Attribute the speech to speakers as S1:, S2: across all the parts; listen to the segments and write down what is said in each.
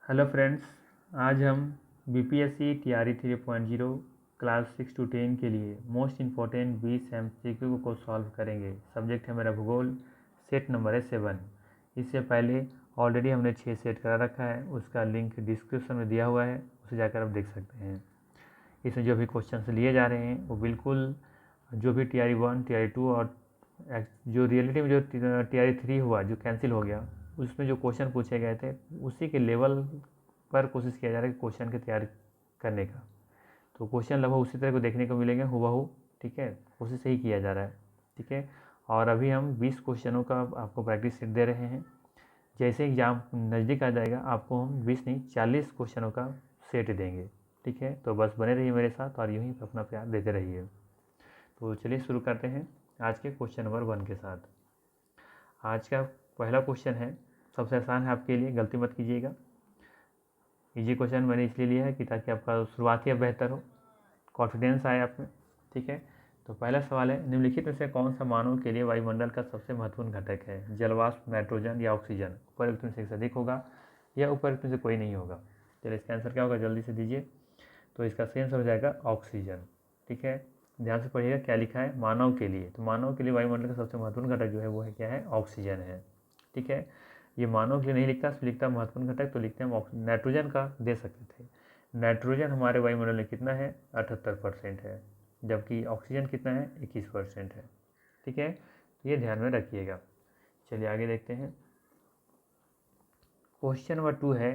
S1: Hello friends, आज हम BPSC TRE 3.0 class 6 to 10 के लिए मोस्ट इम्पॉर्टेंट 20 एमसीक्यू को सॉल्व करेंगे। सब्जेक्ट है मेरा भूगोल, सेट नंबर है 7। इससे पहले ऑलरेडी हमने 6 सेट करा रखा है, उसका लिंक डिस्क्रिप्शन में दिया हुआ है, उसे जाकर आप देख सकते हैं। इसमें जो भी क्वेश्चन लिए जा रहे हैं वो बिल्कुल जो भी टीआरई 1, टीआरई 2 और जो रियलिटी में जो टीआरई 3 हुआ जो कैंसिल हो गया, उसमें जो क्वेश्चन पूछे गए थे उसी के लेवल पर कोशिश किया जा रहा है क्वेश्चन की तैयारी करने का। तो क्वेश्चन लगभग उसी तरह को देखने को मिलेंगे हुबहू, ठीक है, कोशिश ही किया जा रहा है, ठीक है। और अभी हम 20 क्वेश्चनों का आपको प्रैक्टिस सेट दे रहे हैं। जैसे एग्जाम नज़दीक आ जाएगा आपको हम 20 नहीं 40 क्वेश्चनों का सेट देंगे, ठीक है। तो बस बने रहिए मेरे साथ और यूँ ही अपना प्यार देते रहिए। तो चलिए शुरू करते हैं आज के क्वेश्चन नंबर 1 के साथ। आज का पहला क्वेश्चन है, सबसे आसान है आपके लिए, गलती मत कीजिएगा। इजी क्वेश्चन मैंने इसलिए लिया है कि ताकि आपका शुरुआत ही अब बेहतर हो, कॉन्फिडेंस आए आप में, ठीक है। तो पहला सवाल है, निम्नलिखित में से कौन सा मानव के लिए वायुमंडल का सबसे महत्वपूर्ण घटक है? जलवाष्प, नाइट्रोजन या ऑक्सीजन? उपरोक्त में से एक से अधिक होगा या उपरोक्त में से कोई नहीं होगा? चलिए इसका आंसर क्या होगा, जल्दी से दीजिए। तो इसका सही आंसर हो जाएगा ऑक्सीजन, ठीक है। ध्यान से पढ़िएगा क्या लिखा है, मानव के लिए। तो मानव के लिए वायुमंडल का सबसे महत्वपूर्ण घटक जो है वो है क्या है, ऑक्सीजन है, ठीक है। ये मानव के लिए नहीं लिखता, सिर्फ लिखता महत्वपूर्ण घटक, तो लिखते हैं नाइट्रोजन का दे सकते थे। नाइट्रोजन हमारे वायुमंडल में कितना है, 78% है, जबकि ऑक्सीजन कितना है, 21% है, ठीक है। तो ये ध्यान में रखिएगा। चलिए आगे देखते हैं। क्वेश्चन नंबर 2 है,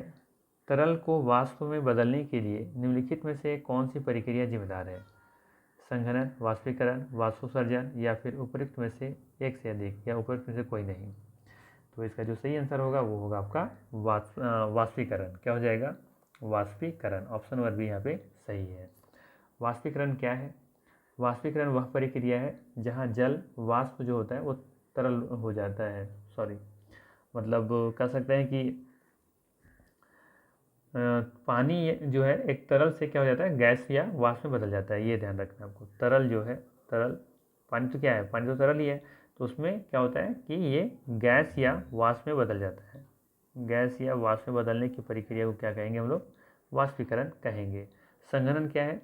S1: तरल को वाष्प में बदलने के लिए निम्नलिखित में से कौन सी प्रक्रिया जिम्मेदार है? संघनन, वाष्पीकरण, वाष्पोत्सर्जन या फिर उपरोक्त में से एक से अधिक या उपरोक्त में से कोई नहीं? तो इसका जो सही आंसर होगा वो होगा आपका वाष्पीकरण। क्या हो जाएगा, वाष्पीकरण। ऑप्शन नंबर बी यहाँ पे सही है। वाष्पीकरण क्या है? वाष्पीकरण वह प्रक्रिया है जहाँ जल वाष्प जो होता है वो तरल हो जाता है, सॉरी मतलब कह सकते हैं कि पानी जो है एक तरल से क्या हो जाता है, गैस या वाष्प में बदल जाता है। ये ध्यान रखना आपको। तरल जो है, तरल पानी तो क्या है, पानी तो तरल ही है, तो उसमें क्या होता है कि ये गैस या वाष्प में बदल जाता है। गैस या वाष्प में बदलने की प्रक्रिया को क्या कहेंगे हम लोग, वाष्पीकरण कहेंगे। संघनन क्या है,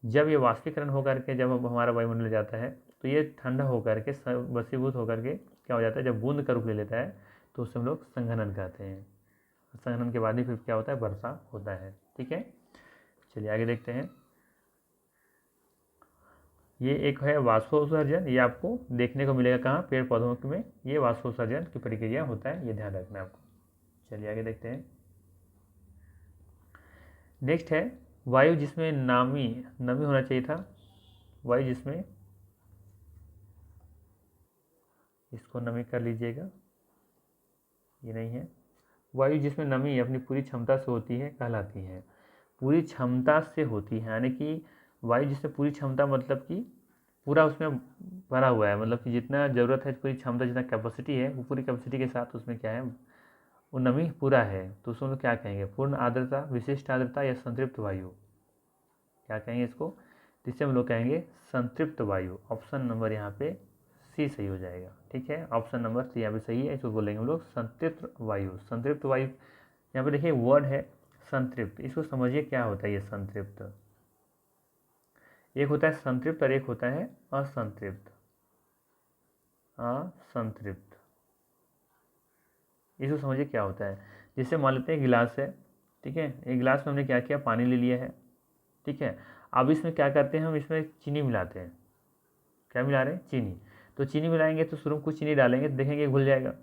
S1: जब ये वाष्पीकरण होकर के जब हमारा वायुमंडल जाता है तो ये ठंडा होकर के वसीभूत होकर के क्या हो जाता है, जब बूंद का रूप ले लेता है तो उसे हम लोग संघनन कहते हैं। संघनन के बाद ही फिर क्या होता है, वर्षा होता है, ठीक है। चलिए आगे देखते हैं। ये एक है वाष्पोत्सर्जन, ये आपको देखने को मिलेगा कहाँ, पेड़ पौधों में ये वाष्पोत्सर्जन की प्रक्रिया होता है, ये ध्यान रखना है आपको। चलिए आगे देखते हैं। नेक्स्ट है, वायु जिसमें नमी होना चाहिए था, वायु जिसमें, इसको नमी कर लीजिएगा, ये नहीं है। वायु जिसमें नमी अपनी पूरी क्षमता से होती है कहलाती है। पूरी क्षमता से होती है यानी कि वायु जिसमें पूरी क्षमता मतलब कि पूरा उसमें भरा हुआ है, मतलब कि जितना ज़रूरत है पूरी क्षमता, जितना कैपेसिटी है वो पूरी कैपेसिटी के साथ उसमें क्या है, वो नमी पूरा है, तो उसमें लोग क्या कहेंगे, पूर्ण आर्द्रता, विशिष्ट आर्द्रता या संतृप्त वायु? क्या कहेंगे इसको, जिससे हम लोग कहेंगे संतृप्त वायु। ऑप्शन नंबर यहाँ पे सी सही हो जाएगा, ठीक है। ऑप्शन नंबर सी यहाँ पे सही है, इसको बोलेंगे हम लोग संतृप्त वायु। संतृप्त वायु यहाँ पे देखिए वर्ड है संतृप्त, इसको समझिए क्या होता है ये संतृप्त। एक होता है संतृप्त और एक होता है असंतृप्त। असंतृप्त, इसको समझिए क्या होता है। जैसे मान लेते हैं गिलास है, ठीक है, एक गिलास में हमने क्या किया, पानी ले लिया है, ठीक है। अब इसमें क्या करते हैं, हम इसमें चीनी मिलाते हैं। क्या मिला रहे हैं, चीनी। तो चीनी मिलाएंगे तो शुरू में कुछ चीनी डालेंगे तो देखेंगे घुल जाएगा,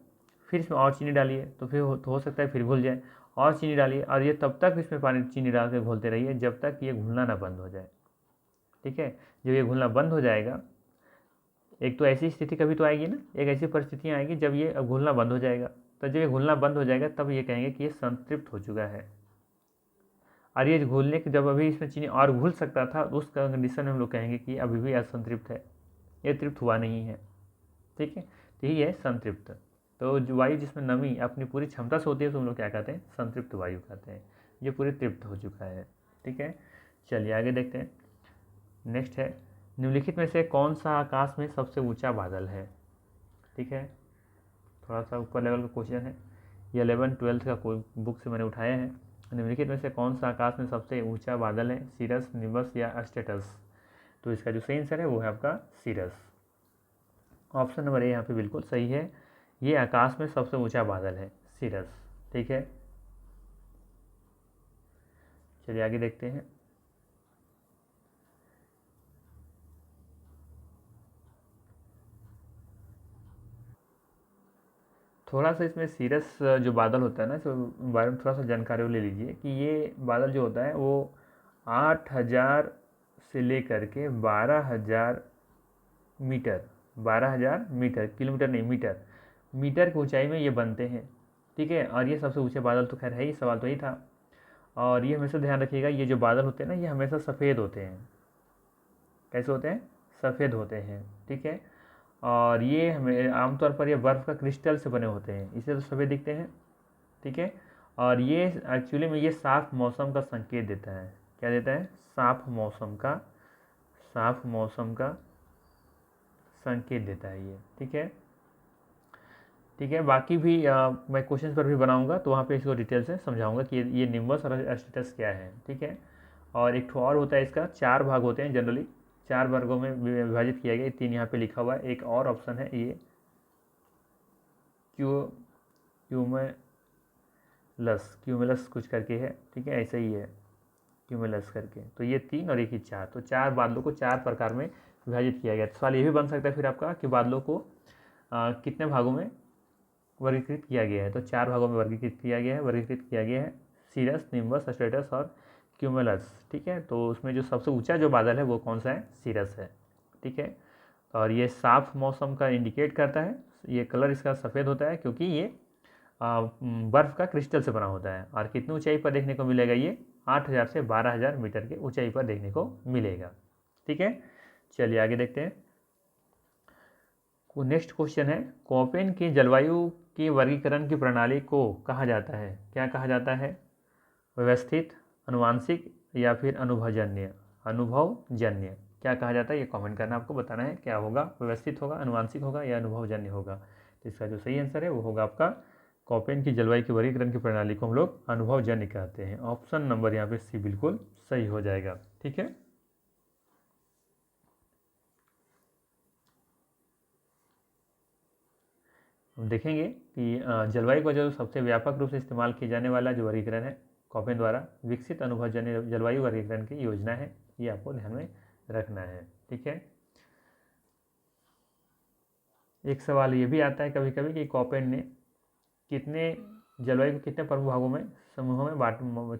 S1: फिर इसमें और चीनी डालिए तो फिर हो सकता है फिर घुल जाए, और चीनी डालिए, और ये तब तक इसमें पानी चीनी डाल के घोलते रहिए जब तक ये घुलना ना बंद हो जाए, ठीक है। जब ये घुलना बंद हो जाएगा, एक तो ऐसी स्थिति कभी तो आएगी ना, एक ऐसी परिस्थितियाँ आएगी जब ये घुलना बंद हो जाएगा, तो जब ये घुलना बंद हो जाएगा तब ये कहेंगे कि ये संतृप्त हो चुका है। और ये घुलने के जब अभी इसमें चीनी और घुल सकता था उस कंडीशन में हम लोग कहेंगे कि अभी भी असंतृप्त है, ये तृप्त हुआ नहीं है, ठीक है। तो यही है संतृप्त। तो जो वायु जिसमें नमी अपनी पूरी क्षमता से होती है तो हम लोग क्या कहते हैं, संतृप्त वायु कहते हैं। ये पूरी तृप्त हो चुका है, ठीक है। चलिए आगे देखते हैं। नेक्स्ट है, निम्नलिखित में से कौन सा आकाश में सबसे ऊंचा बादल है? ठीक है, थोड़ा सा ऊपर लेवल का क्वेश्चन है, ये 11th 12th का कोई बुक से मैंने उठाया है। निम्नलिखित में से कौन सा आकाश में सबसे ऊंचा बादल है? सीरस, निम्बस या स्टेटस? तो इसका जो सही आंसर है वो है आपका सीरस। ऑप्शन नंबर ए यहाँ पे बिल्कुल सही है। ये आकाश में सबसे ऊंचा बादल है सीरस। ठीक है, चलिए आगे देखते हैं। थोड़ा सा इसमें सीरस जो बादल होता है ना, इसके बारे में थोड़ा सा जानकारी ले लीजिए कि ये बादल जो होता है वो 8,000 से लेकर के 12,000 मीटर, 12,000 मीटर, किलोमीटर नहीं मीटर, मीटर की ऊंचाई में ये बनते हैं। ठीक है, और ये सबसे ऊंचे बादल तो खैर है ही, सवाल तो ही था। और ये हमेशा ध्यान रखिएगा, ये जो बादल होते हैं ना ये हमेशा सफ़ेद होते हैं। कैसे होते हैं? सफ़ेद होते हैं। ठीक है, और ये हमें आमतौर पर ये बर्फ़ का क्रिस्टल से बने होते हैं, इसे तो सफ़ेद दिखते हैं। ठीक है, और ये एक्चुअली में ये साफ़ मौसम का संकेत देता है। क्या देता है? साफ़ मौसम का, साफ़ मौसम का संकेत देता है ये। ठीक है, ठीक है, बाकी भी मैं क्वेश्चन पर भी बनाऊंगा तो वहाँ पे इसको डिटेल से समझाऊंगा कि ये निम्बस और स्टेटस क्या है। ठीक है, और एक ठो और होता है, इसका 4 भाग होते हैं जनरली, 4 वर्गों में विभाजित किया गया। 3 यहाँ पे लिखा हुआ है। एक और ऑप्शन है ये क्यूमुलस, क्यूमुलस कुछ करके है। ठीक है, ऐसा ही है क्यूमुलस करके। तो ये 3 और एक ही 4, तो 4 बादलों को 4 प्रकार में विभाजित किया गया। तो सवाल ये भी बन सकता है फिर आपका कि बादलों को कितने भागों में वर्गीकृत किया गया है? तो 4 भागों में वर्गीकृत किया गया है, सीरस, निम्बस, स्ट्रेटस और क्यूमुलस। ठीक है, तो उसमें जो सबसे ऊंचा जो बादल है वो कौन सा है? सीरस है। ठीक है, और ये साफ मौसम का इंडिकेट करता है। ये कलर इसका सफ़ेद होता है क्योंकि ये बर्फ़ का क्रिस्टल से बना होता है। और कितनी ऊंचाई पर देखने को मिलेगा? ये 8,000 से 12,000 मीटर के ऊंचाई पर देखने को मिलेगा। ठीक है, चलिए आगे देखते हैं। नेक्स्ट क्वेश्चन है, कोपेन की जलवायु की वर्गीकरण की प्रणाली को कहा जाता है? क्या कहा जाता है? व्यवस्थित, अनुवांशिक या फिर अनुभवजन्य? अनुभवजन्य क्या कहा जाता है? ये कमेंट करना, आपको बताना है क्या होगा, व्यवस्थित होगा, अनुवांशिक होगा या अनुभवजन्य होगा। तो इसका जो सही आंसर है वो होगा आपका कोपेन की जलवायु की वर्गीकरण की प्रणाली को हम लोग अनुभवजन्य कहते हैं। ऑप्शन नंबर यहाँ पे सी बिल्कुल सही हो जाएगा। ठीक है, हम देखेंगे कि जलवायु का जो सबसे व्यापक रूप से इस्तेमाल किया जाने वाला जो वर्गीकरण है कोपेन द्वारा विकसित अनुभवजन्य जलवायु वर्गीकरण की योजना है, ये आपको ध्यान में रखना है। ठीक है, एक सवाल ये भी आता है कभी कभी कि कोपेन ने कितने जलवायु को कितने प्रमुख भागों में, समूहों में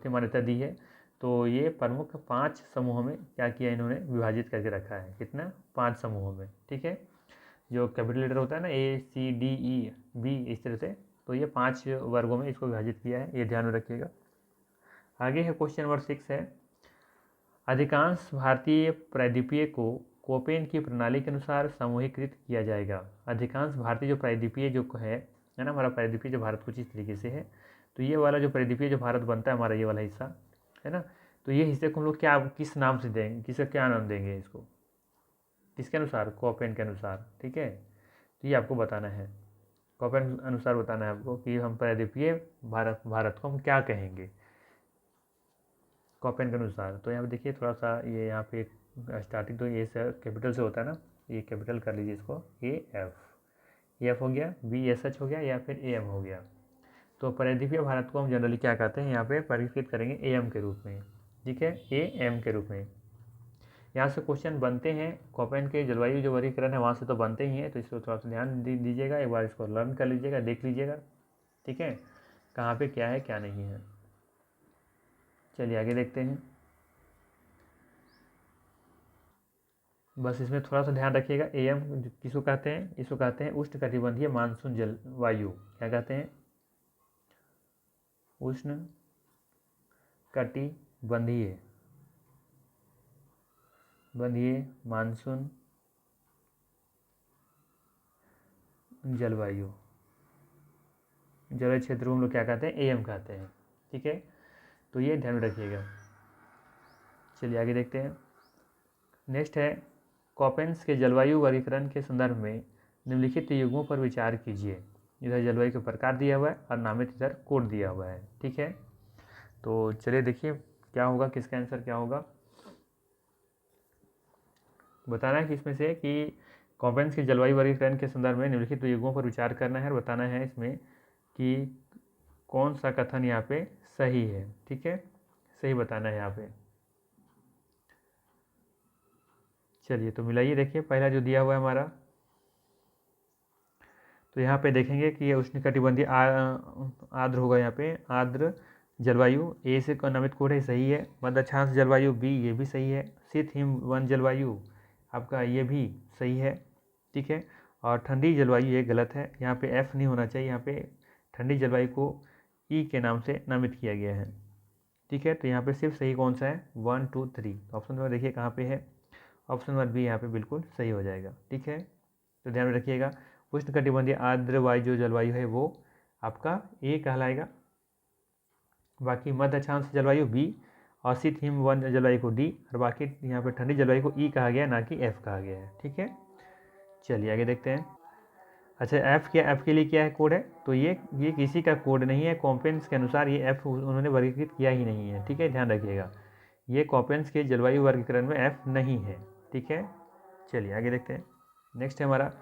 S1: मान्यता दी है? तो ये प्रमुख 5 समूहों में क्या किया इन्होंने, विभाजित करके रखा है। कितना? 5 समूहों में। ठीक है, जो कैपिटल लेटर होता है ना, ACDEB इस तरह से, तो ये 5 वर्गों में इसको विभाजित किया है, ये ध्यान में रखिएगा। आगे है क्वेश्चन नंबर 6 है, अधिकांश भारतीय प्रायद्वीपीय को कोपेन की प्रणाली के अनुसार समूहीकृत किया जाएगा। अधिकांश भारतीय जो प्रायद्वीपीय जो है ना, हमारा प्रायद्वीपीय जो भारत कुछ इस तरीके से है। तो ये वाला जो प्रायद्वीपीय जो भारत बनता है हमारा, ये वाला हिस्सा है ना, तो ये हिस्से को हम लोग क्या, किस नाम से देंगे, किसे क्या नाम देंगे इसको, किसके अनुसार? कोपेन के अनुसार। ठीक है, तो ये आपको बताना है, कोपेन अनुसार बताना है आपको कि हम प्रायद्वीपीय भारत को हम क्या कहेंगे कोपेन के अनुसार। तो यहाँ पे देखिए थोड़ा सा, ये यहाँ पे स्टार्टिंग तो ये से कैपिटल से होता है ना, ये कैपिटल कर लीजिए इसको, एफ हो गया, BSH हो गया या फिर AM हो गया। तो प्रायद्वीपीय भारत को हम जनरली क्या कहते हैं, यहाँ पे परिष्कृत करेंगे AM के रूप में। ठीक है, AM के रूप में। यहाँ से क्वेश्चन बनते हैं, कोपेन के जलवायु जो वर्गीकरण है वहाँ से तो बनते ही हैं, तो इसको थोड़ा सा ध्यान दीजिएगा, एक बार इसको लर्न कर लीजिएगा, देख लीजिएगा। ठीक है, कहाँ पे क्या है क्या नहीं है। चलिए आगे देखते हैं। बस इसमें थोड़ा सा ध्यान रखिएगा, AM किसको कहते हैं? इसको कहते हैं उष्णकटिबंधीय मानसून जलवायु। क्या कहते हैं? उष्ण कटिबंधीय मानसून जलवायु क्षेत्र को हम लोग क्या कहते हैं? AM कहते हैं। ठीक है, तो ये ध्यान में रखिएगा। चलिए आगे देखते हैं। नेक्स्ट है, कोपेन्स के जलवायु वर्गीकरण के संदर्भ में निम्नलिखित युग्मों पर विचार कीजिए। इधर जलवायु का प्रकार दिया हुआ है और नामित इधर कोड दिया हुआ है। ठीक है, तो चलिए देखिए क्या होगा, किसका आंसर क्या होगा। बताना है कि इसमें से कि कॉम्पेंस की जलवायु वर्गीकरण के संदर्भ में निम्नलिखित युगों पर विचार करना है और बताना है इसमें कि कौन सा कथन यहाँ पे सही है। ठीक है, सही बताना है यहाँ पे। चलिए तो मिलाइए, देखिए पहला जो दिया हुआ है हमारा, तो यहाँ पे देखेंगे कि ये उष्णकटिबंधीय आर्द्र होगा, यहाँ पे आर्द्र जलवायु ए से नामित कोड है, सही है। मध्य अक्षांश जलवायु बी, ये भी सही है। शीत हिम वन जलवायु आपका ये भी सही है। ठीक है, और ठंडी जलवायु ये गलत है, यहाँ पे एफ नहीं होना चाहिए, यहाँ पे ठंडी जलवायु को ई के नाम से नामित किया गया है। ठीक है, तो यहाँ पे सिर्फ सही कौन सा है, 1 2 3। ऑप्शन नंबर देखिए कहाँ पे है, ऑप्शन नंबर बी यहाँ पे बिल्कुल सही हो जाएगा। ठीक है, तो ध्यान में रखिएगा, उष्णकटिबंधीय आर्द्र वायु जो जलवायु है वो आपका ए कहलाएगा, बाकी मध्य अक्षांश जलवायु बी, और शीत हिम वन जलवायु को डी, और बाकी यहाँ पे ठंडी जलवायु को ई कहा गया, ना कि एफ कहा गया है। ठीक है, चलिए आगे देखते हैं। अच्छा, एफ के लिए क्या है कोड है, तो ये किसी का कोड नहीं है, कॉम्पेंस के अनुसार ये एफ उन्होंने वर्गीकृत किया ही नहीं है। ठीक है, ध्यान रखिएगा, ये कॉम्पेंस के जलवायु वर्गीकरण में एफ नहीं है। ठीक है, चलिए आगे देखते हैं। नेक्स्ट है हमारा,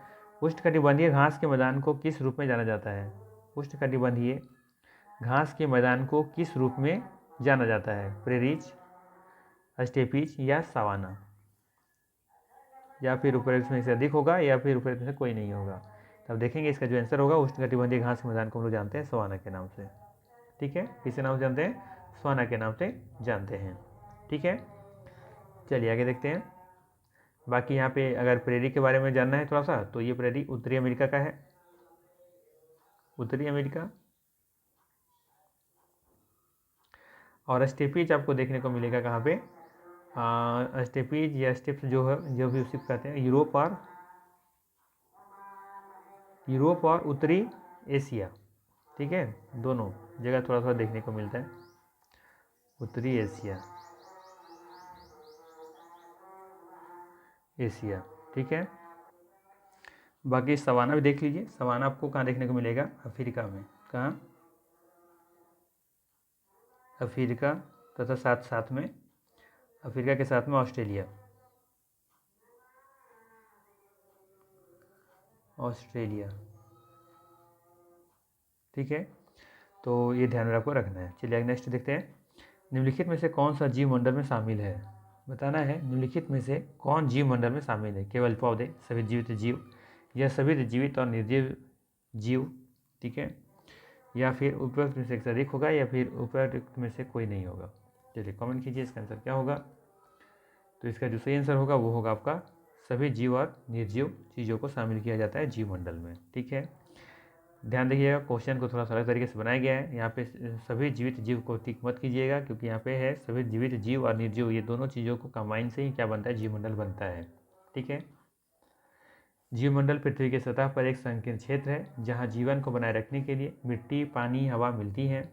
S1: उष्णकटिबंधीय घास के मैदान को किस रूप में जाना जाता है। उष्णकटिबंधीय घास के मैदान को किस रूप में जाना जाता है, प्रेरीज, स्टेपीज या सवाना, या फिर उपरोक्त में से अधिक होगा या फिर उपरोक्त में से कोई नहीं होगा। तब देखेंगे इसका जो आंसर होगा, उष्णकटिबंधीय घास के मैदान को हम लोग जानते हैं सवाना के नाम से। ठीक है, किसे नाम से जानते हैं, सवाना के नाम से जानते हैं। ठीक है, चलिए आगे देखते हैं। बाकी यहाँ पे अगर प्रेरी के बारे में जानना है थोड़ा सा, तो ये प्रेरी उत्तरी अमेरिका का है, उत्तरी अमेरिका। और स्टेपीज आपको देखने को मिलेगा कहाँ पे, स्टेपीज या स्टेप्स जो है, जो भी उसी को कहते हैं, यूरोप और उत्तरी एशिया। ठीक है, दोनों जगह थोड़ा थोड़ा देखने को मिलता है, उत्तरी एशिया। ठीक है, बाकी सवाना भी देख लीजिए, सवाना आपको कहाँ देखने को मिलेगा, अफ्रीका में। कहाँ, अफ्रीका, तथा साथ साथ में अफ्रीका के साथ में ऑस्ट्रेलिया, ठीक है, तो ये ध्यान में आपको रखना है। चलिए नेक्स्ट देखते हैं, निम्नलिखित में से कौन सा जीव मंडल में शामिल है। बताना है निम्नलिखित में से कौन जीव मंडल में शामिल है, केवल पौधे, सभी जीवित जीव, या सभी जीवित और निर्जीव जीव। ठीक है, या फिर उपरोक्त में से एक से अधिक होगा, या फिर उपरोक्त में से कोई नहीं होगा। चलिए कमेंट कीजिए इसका आंसर क्या होगा। तो इसका जो सही आंसर होगा वो होगा आपका सभी जीव और निर्जीव चीज़ों को शामिल किया जाता है जीव मंडल में। ठीक है, ध्यान रखिएगा, क्वेश्चन को थोड़ा सा अलग तरीके से बनाया गया है। यहाँ पे सभी जीवित जीव को टिक मत कीजिएगा, क्योंकि यहाँ पे है सभी जीवित जीव और निर्जीव, ये दोनों चीज़ों को कंबाइन से ही क्या बनता है, जीवमंडल बनता है। ठीक है, जीवमंडल पृथ्वी की सतह पर एक संकीर्ण क्षेत्र है जहाँ जीवन को बनाए रखने के लिए मिट्टी, पानी, हवा मिलती है।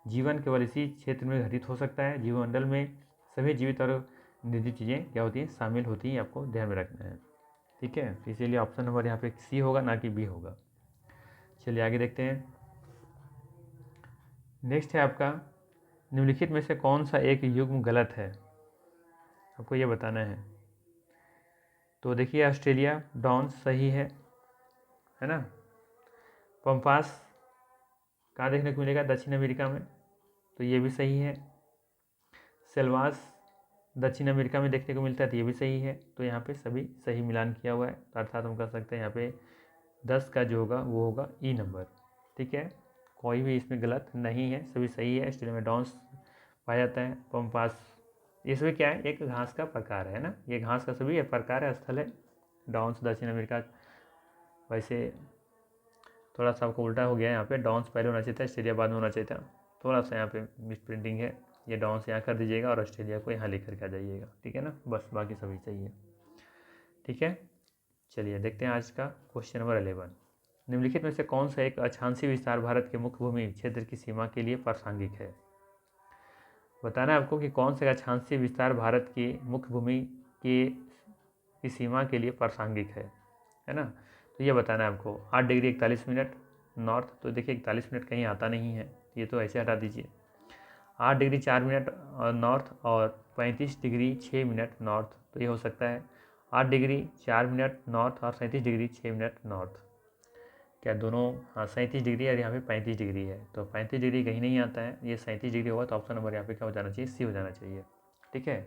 S1: जीवन केवल इसी क्षेत्र में घटित हो सकता है। जीवमंडल में सभी जीवित और निर्जीव चीज़ें क्या होती हैं, शामिल होती हैं, आपको ध्यान में रखना है। ठीक है, इसीलिए ऑप्शन नंबर यहाँ पे सी होगा, ना कि बी होगा। चलिए आगे देखते हैं। नेक्स्ट है आपका, निम्नलिखित में से कौन सा एक युग्म गलत है, आपको ये बताना है। तो देखिए ऑस्ट्रेलिया डॉन्स सही है ना। पंपास कहाँ देखने को मिलेगा, दक्षिण अमेरिका में, तो ये भी सही है। सेल्वास दक्षिण अमेरिका में देखने को मिलता है, तो ये भी सही है। तो यहाँ पे सभी सही मिलान किया हुआ है, तो अर्थात हम कह सकते हैं यहाँ पे 10 का जो होगा वो होगा ई नंबर। ठीक है, कोई भी इसमें गलत नहीं है, सभी सही है। ऑस्ट्रेलिया में डॉन्स पाया जाता है, पंपास, ये सभी क्या है, एक घास का प्रकार है ना, ये घास का सभी प्रकार है, स्थल है। डॉन्स दक्षिण अमेरिका, वैसे थोड़ा सा आपको उल्टा हो गया यहाँ पे, डॉन्स पहले होना चाहिए था, ऑस्ट्रेलिया बाद में होना चाहिए था, थोड़ा सा यहाँ पे मिस प्रिंटिंग है। ये डॉन्स यहाँ कर दीजिएगा और ऑस्ट्रेलिया को यहाँ लेकर के आ जाइएगा। ठीक है ना, बस बाकी सभी सही है। ठीक है, चलिए देखते हैं आज का क्वेश्चन नंबर 11। निम्नलिखित में से कौन सा एक अक्षांशीय विस्तार भारत के मुख्य भूमि क्षेत्र की सीमा के लिए प्रासंगिक है। बताना है आपको कि कौन सा अक्षांशीय विस्तार भारत की मुख्य भूमि की सीमा के लिए प्रासंगिक है ना। तो ये बताना है आपको। 8 डिग्री 41 मिनट नॉर्थ, तो देखिए 41 मिनट कहीं आता नहीं है, ये तो ऐसे हटा दीजिए। 8 डिग्री 4 मिनट नॉर्थ और 35 डिग्री 6 मिनट नॉर्थ, तो ये हो सकता है 8 डिग्री 4 मिनट नॉर्थ और 37 डिग्री 6 मिनट नॉर्थ। क्या दोनों? हाँ, 37 डिग्री और यहाँ पे 35 डिग्री है, तो 35 डिग्री कहीं नहीं आता है, ये 37 डिग्री होगा, तो ऑप्शन नंबर यहाँ पे क्या हो जाना चाहिए? सी हो जाना चाहिए। ठीक है,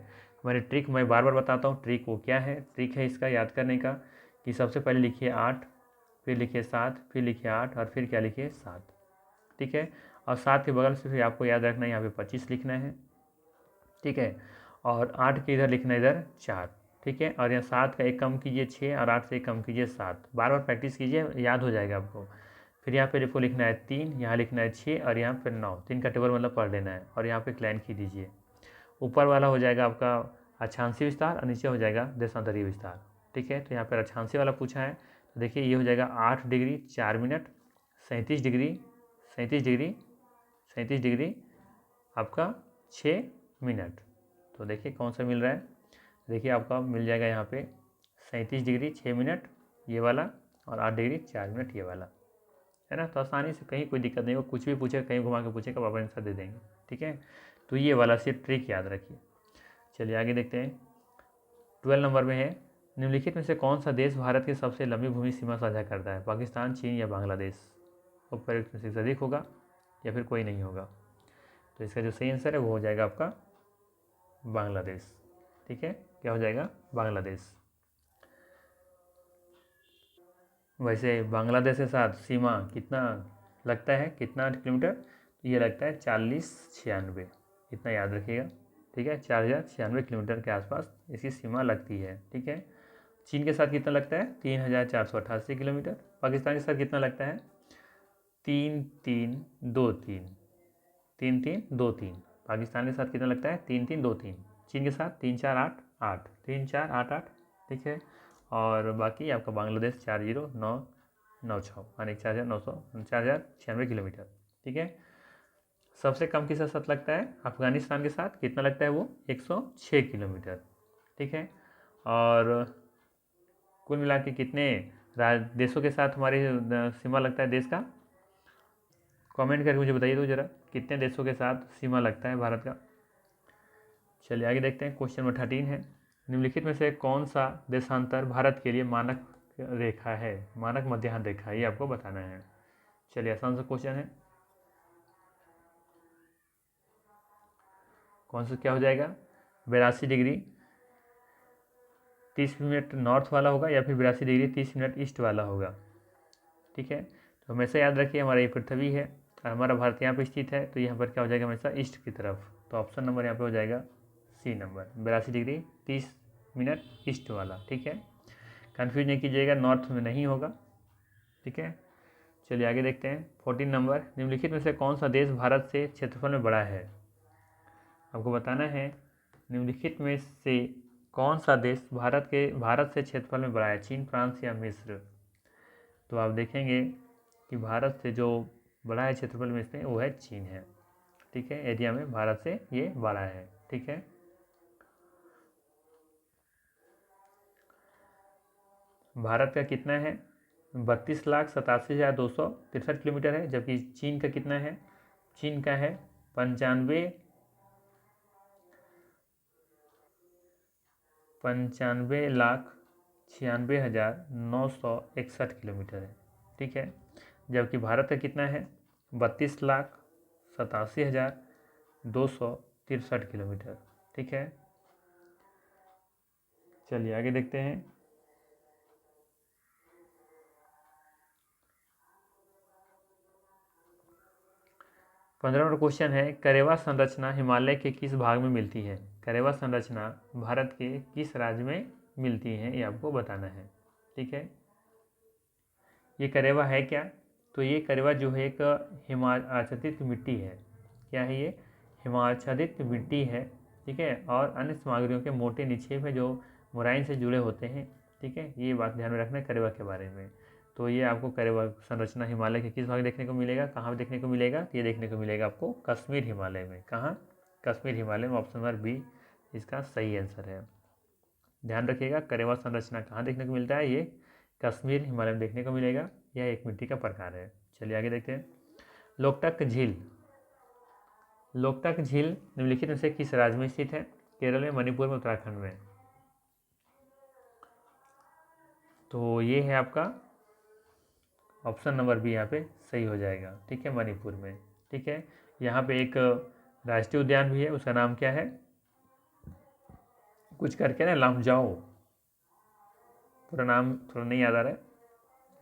S1: हमारी ट्रिक मैं बार बार बताता हूँ, ट्रिक वो क्या है? ट्रिक है इसका याद करने का कि सबसे पहले लिखिए 8, फिर लिखिए 7, फिर लिखिए 8 और फिर क्या लिखिए? 7। ठीक है, और 7 के बगल से फिर आपको याद रखना है यहाँ पे 25 लिखना है। ठीक है, और 8 के इधर लिखना है इधर 4। ठीक है, और यहाँ 7 का एक कम कीजिए 6 और 8 से एक कम कीजिए 7। बार बार प्रैक्टिस कीजिए, याद हो जाएगा आपको। फिर यहाँ पे आपको लिखना है 3, यहाँ लिखना है 6 और यहाँ पर 9। 3 का टेबल मतलब पढ़ लेना है और यहाँ पे क्लाइन खींच दीजिए। ऊपर वाला हो जाएगा आपका अक्षांशीय विस्तार और नीचे हो जाएगा देशांतरीय विस्तार। ठीक है, तो यहाँ पर अक्षांशीय वाला पूछा है, तो देखिए ये हो जाएगा 8 degree 4 minute 37 degree 37 degree 37 degree आपका 6 मिनट। तो देखिए कौन सा मिल रहा है? देखिए आपका मिल जाएगा यहाँ पे 37 डिग्री 6 मिनट ये वाला और 8 डिग्री 4 मिनट ये वाला, है ना। तो आसानी से, कहीं कोई दिक्कत नहीं हो, कुछ भी पूछे कहीं घुमा के पूछे कब आप आंसर दे देंगे। ठीक है, तो ये वाला सिर्फ ट्रिक याद रखिए। चलिए आगे देखते हैं। 12 नंबर में है, निम्नलिखित में से कौन सा देश भारत की सबसे लंबी भूमि सीमा साझा करता है? पाकिस्तान, चीन या बांग्लादेश? उपरोक्त में से अधिक होगा या फिर कोई नहीं होगा? तो इसका जो सही आंसर है वो हो जाएगा आपका बांग्लादेश। ठीक है, क्या हो जाएगा? बांग्लादेश। वैसे बांग्लादेश के साथ सीमा कितना लगता है, कितना किलोमीटर? तो ये लगता है 4096, इतना याद रखिएगा। ठीक है, 4096 किलोमीटर के आसपास इसकी सीमा लगती है। ठीक है, चीन के साथ कितना लगता है? 3488 किलोमीटर। पाकिस्तान के साथ कितना लगता है? 3323, 3323। पाकिस्तान के साथ कितना लगता है? 3323। चीन के साथ 3488, 3488। ठीक है, और बाकी आपका बांग्लादेश 40996, यानी 4096 किलोमीटर। ठीक है, सबसे कम किसके साथ लगता है? अफगानिस्तान के साथ कितना लगता है? वो 106 किलोमीटर। ठीक है, और कुल मिला के कितने देशों के साथ हमारी सीमा लगता है देश का? कमेंट करके मुझे बताइए तो ज़रा, कितने देशों के साथ सीमा लगता है भारत का? चलिए आगे देखते हैं। क्वेश्चन नंबर 13 है, निम्नलिखित में से कौन सा देशांतर भारत के लिए मानक रेखा है? मानक मध्याह्न रेखा, ये आपको बताना है। चलिए आसान सा क्वेश्चन है। कौन सा क्या हो जाएगा? 82 डिग्री 30 मिनट नॉर्थ वाला होगा या फिर 82 डिग्री 30 मिनट ईस्ट वाला होगा? ठीक है, तो हमेशा याद रखिए हमारा ये पृथ्वी है और हमारा भारत यहाँ पर स्थित है, तो यहाँ पर क्या हो जाएगा? हमेशा ईस्ट की तरफ। तो ऑप्शन नंबर यहाँ पे हो जाएगा C number, 82 degree 30 minute east वाला। ठीक है, कन्फ्यूज नहीं कीजिएगा, नॉर्थ में नहीं होगा। ठीक है, चलिए आगे देखते हैं। 14 नंबर, निम्नलिखित में से कौन सा देश भारत से क्षेत्रफल में बड़ा है? आपको बताना है निम्नलिखित में से कौन सा देश भारत से क्षेत्रफल में बड़ा है? चीन, फ्रांस या मिस्र? तो आप देखेंगे कि भारत से जो बड़ा है क्षेत्रफल में इसमें, वो है चीन है। ठीक है, एरिया में भारत से ये बड़ा है। ठीक है, भारत का कितना है? 32,87,263 किलोमीटर है, जबकि चीन का कितना है? चीन का है 95,96,961 किलोमीटर है। ठीक है, जबकि भारत का कितना है? 32,87,263 किलोमीटर। ठीक है, चलिए आगे देखते हैं। 15 नंबर क्वेश्चन है, करेवा संरचना हिमालय के किस भाग में मिलती है? करेवा संरचना भारत के किस राज्य में मिलती है, ये आपको बताना है। ठीक है, ये करेवा है क्या? तो ये करेवा जो है एक हिमाच्छादित मिट्टी है। क्या है ये? हिमाच्छादित मिट्टी है। ठीक है, और अन्य सामग्रियों के मोटे निक्षेप है जो मोराइन से जुड़े होते हैं। ठीक है, ये बात ध्यान में रखना है करेवा के बारे में। तो ये आपको करेवा संरचना हिमालय के किस भाग देखने को मिलेगा, कहाँ देखने को मिलेगा? तो ये देखने को मिलेगा आपको कश्मीर हिमालय में। कहाँ? कश्मीर हिमालय में। ऑप्शन नंबर बी इसका सही आंसर है। ध्यान रखिएगा, करेवा संरचना कहाँ देखने को मिलता है? ये कश्मीर हिमालय में देखने को मिलेगा। यह एक मिट्टी का प्रकार है। चलिए आगे देखते हैं। लोकटक झील, लोकटक झील निम्नलिखित में से किस राज्य में स्थित है? केरल में, मणिपुर में, उत्तराखंड में? तो ये है आपका ऑप्शन नंबर बी यहाँ पे सही हो जाएगा। ठीक है, मणिपुर में। ठीक है, यहाँ पे एक राष्ट्रीय उद्यान भी है, उसका नाम क्या है? कुछ करके ना लामजाओ, पूरा नाम थोड़ा नहीं याद आ रहा है,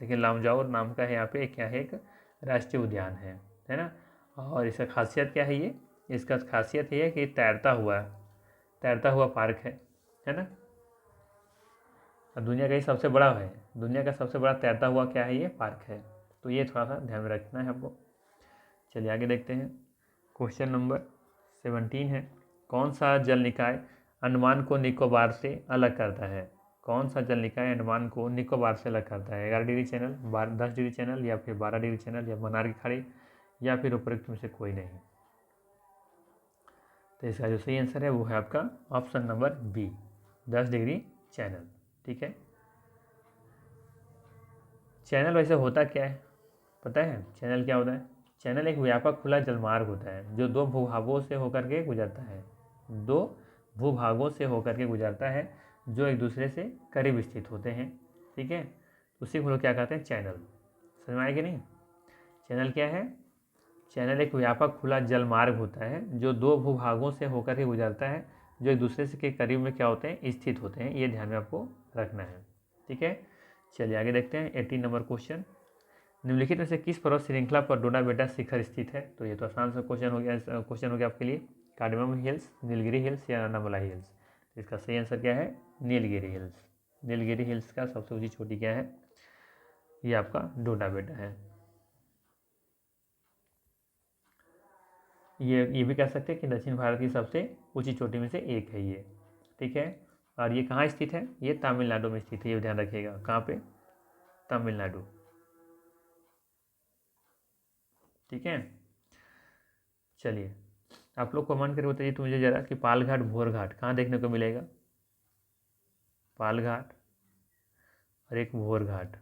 S1: लेकिन लामजाओ नाम का है। यहाँ पे क्या है? एक राष्ट्रीय उद्यान है ना। और इसका खासियत क्या है? ये इसका खासियत ये है कि तैरता हुआ पार्क है ना। और दुनिया का ये सबसे बड़ा है, दुनिया का सबसे बड़ा तैरता हुआ क्या है? ये पार्क है। तो ये थोड़ा सा ध्यान में रखना है आपको। चलिए आगे देखते हैं। क्वेश्चन नंबर 17 है, कौन सा जल निकाय अंडमान को निकोबार से अलग करता है? कौन सा जल निकाय अंडमान को निकोबार से अलग करता है? 11 डिग्री चैनल, 10 डिग्री चैनल, या फिर 12 डिग्री चैनल, या मन्नार की खाड़ी, या फिर उपरोक्त में से कोई नहीं? तो इसका जो सही आंसर है वो है आपका option number B, 10 degree channel. ठीक है, चैनल वैसे होता क्या है पता है? चैनल क्या होता है? चैनल एक व्यापक खुला जलमार्ग होता है जो दो भूभागों से होकर के गुजरता है, दो भूभागों से होकर के गुजरता है जो एक दूसरे से करीब स्थित होते हैं। ठीक है, उसी को लोग क्या कहते हैं? चैनल। समझ में आया कि नहीं? चैनल क्या है? चैनल एक व्यापक खुला जलमार्ग होता है जो दो भूभागों से होकर के गुजरता है जो एक दूसरे से के करीब में क्या होते हैं? स्थित होते हैं। ये ध्यान में आपको रखना है। ठीक है, चलिए आगे देखते हैं। 18 नंबर क्वेश्चन, निम्नलिखित में से किस पर्वत श्रृंखला पर डोडा बेटा शिखर स्थित है? तो ये तो आसान सा क्वेश्चन हो गया आपके लिए। कार्डमम हिल्स, नीलगिरी हिल्स, या अन्नामलाई हिल्स? तो इसका सही आंसर क्या है? नीलगिरी हिल्स। नीलगिरी हिल्स का सबसे ऊंची चोटी क्या है? ये आपका डोडा बेटा है। ये भी कह सकते हैं कि दक्षिण भारत की सबसे ऊंची चोटी में से एक है ये। ठीक है, और ये कहाँ स्थित है? ये तमिलनाडु में स्थित है, ये ध्यान रखिएगा। कहाँ पे? तमिलनाडु। ठीक है, चलिए आप लोग कमेंट करके बताइए तो मुझे जरा कि पालघाट भोर घाट कहाँ देखने को मिलेगा? पालघाट और एक भोर घाट।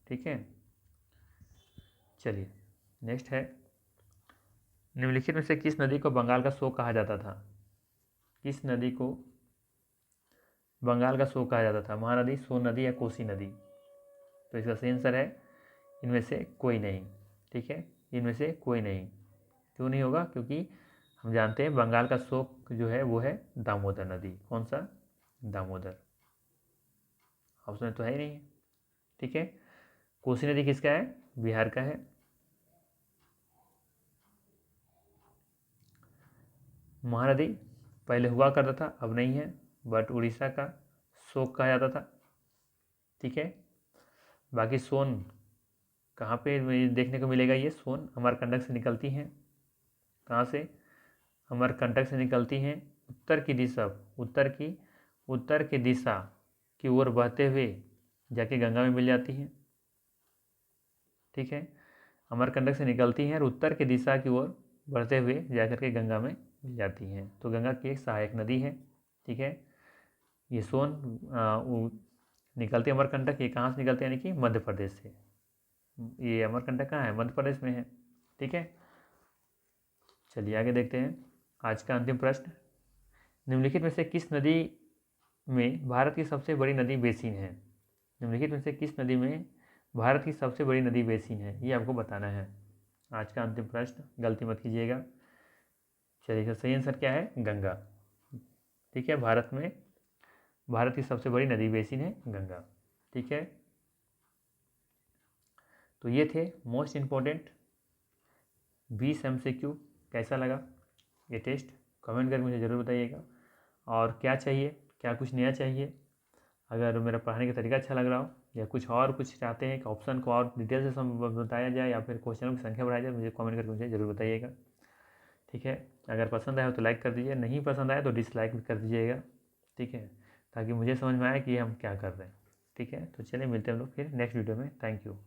S1: ठीक है, चलिए नेक्स्ट है, निम्नलिखित में से किस नदी को बंगाल का शोक कहा जाता था? किस नदी को बंगाल का शोक कहा जाता था? महानदी, सोन नदी, या कोसी नदी? तो इसका सही आंसर है इनमें से कोई नहीं। ठीक है, इनमें से कोई नहीं। क्यों नहीं होगा? क्योंकि हम जानते हैं बंगाल का शोक जो है वो है दामोदर नदी। कौन सा? दामोदर। ऑप्शन में तो है ही नहीं। ठीक है, कोसी नदी किसका है? बिहार का है। महानदी पहले हुआ करता था, अब नहीं है, बट उड़ीसा का शोक कहा जाता था। ठीक है, बाकी सोन कहाँ पे देखने को मिलेगा? ये सोन अमरकंटक से निकलती हैं। कहाँ से? अमरकंटक से निकलती हैं उत्तर की दिशा, उत्तर की दिशा की ओर बहते हुए जाके गंगा में मिल जाती हैं। ठीक है, अमरकंटक से निकलती हैं और उत्तर की दिशा की ओर बढ़ते हुए जाकर के गंगा में मिल जाती हैं। तो गंगा की एक सहायक नदी है। ठीक है, ये सोन निकलती है अमरकंटक, ये कहाँ से निकलते हैं? यानी कि मध्य प्रदेश से। ये अमरकंटक कहाँ है? मध्य प्रदेश में है। ठीक है, चलिए आगे देखते हैं। आज का अंतिम प्रश्न, निम्नलिखित में से किस नदी में भारत की सबसे बड़ी नदी बेसिन है? निम्नलिखित में से किस नदी में भारत की सबसे बड़ी नदी बेसिन है? ये आपको बताना है। आज का अंतिम प्रश्न, गलती मत कीजिएगा। चलिए इसका सही आंसर क्या है? गंगा। ठीक है, भारत की सबसे बड़ी नदी बेसिन है गंगा। ठीक है, तो ये थे मोस्ट इम्पोर्टेंट 20 MCQ। कैसा लगा ये टेस्ट? कमेंट करके मुझे ज़रूर बताइएगा। और क्या चाहिए, क्या कुछ नया चाहिए? अगर मेरा पढ़ाने का तरीका अच्छा लग रहा हो, या कुछ चाहते हैं कि ऑप्शन को और डिटेल से बताया जाए, या फिर क्वेश्चनों की संख्या बढ़ाई जाए, मुझे कमेंट करके मुझे ज़रूर बताइएगा। ठीक है, अगर पसंद आया हो तो लाइक कर दीजिए, नहीं पसंद आया तो डिसलाइक भी कर दीजिएगा। ठीक है, ताकि मुझे समझ में आए कि हम क्या कर रहे हैं। ठीक है, तो चलिए मिलते हैं हम लोग फिर नेक्स्ट वीडियो में। Thank you.